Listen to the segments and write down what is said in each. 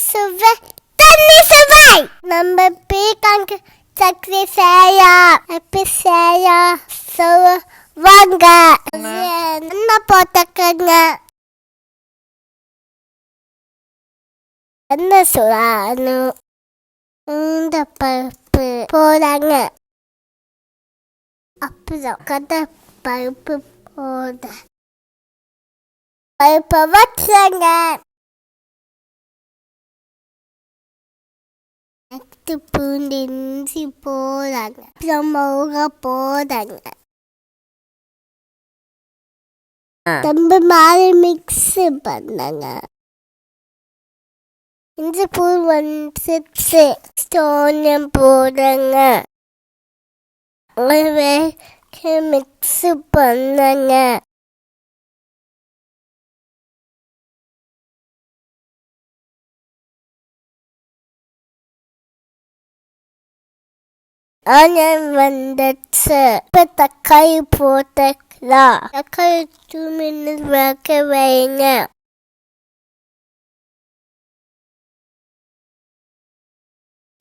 சுவை தண்ணி சுவை. நம்ம பீர்க்கங்காய் சட்னி செய்ய வாங்க. என்ன போட்டுக்கங்க. என்ன சொல்லணும். இந்த பருப்பு போடாங்க. அப்புறம் கடை பருப்பு போட பருப்பை வச்சுங்க. நெக்ஸ்ட் பூண்டு இஞ்சி போடாங்க. அப்புறம் மிளகா போடாங்க. ரொம்ப மாதிரி மிக்ஸ் பண்ணுங்க. இஞ்சி பூண்டு வந்துச்சு. ஸ்டோனியம் போடுங்க. மிக்ஸ் பண்ணுங்க. ஆனியன் வந்துச்சு. இப்போ தக்காளி போட்டுக்கலாம். தக்காளி 2 minutes வேக வைங்க.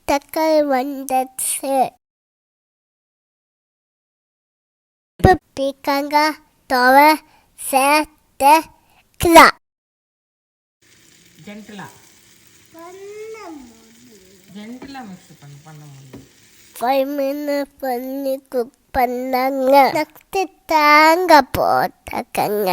தக்காளி வந்துச்சு. இப்போ பீர்க்கங்காய் தோவை சேர்த்துக்கலாம். ஜென்டிலா மிக்ஸ் பண்ண முடியும். 5 minutes பண்ணி குக் பண்ணாங்க. நெக்ஸ்ட் தேங்காய் போட்டுக்கங்க.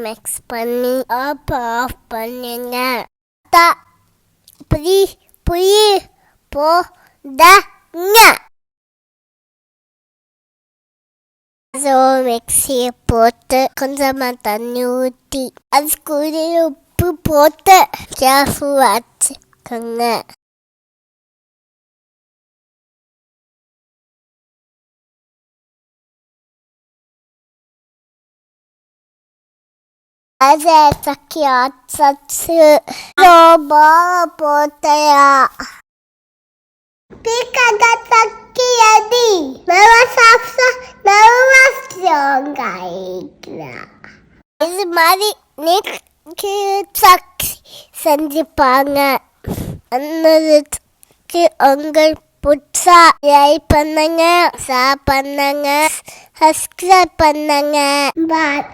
மிக்ஸ் பண்ணி ஆஃப் பண்ணுங்க. புளி போடுங்க. மிக்சியை போட்டு கொஞ்சமா தண்ணி ஊற்றி அது கூட உப்பு போட்டு கேர்ஃபுல் வச்சுக்கோங்க. அதை தக்கி ஆச்சு. ரொம்ப போட்டையா பீர்க்கங்காய் தக்கி அடி நல்லா சாப்பிட்டா நல்லா ஸ்ட்ராங் ஆகிக்கலாம். இது மாதிரி நீக்கு சக்கி செஞ்சுப்பாங்க. அன்னதுக்கு உங்கள் புதுசா லைக் பண்ணுங்க, ஷேர் பண்ணுங்க, சப்ஸ்கிரைப் பண்ணுங்க. பாய்.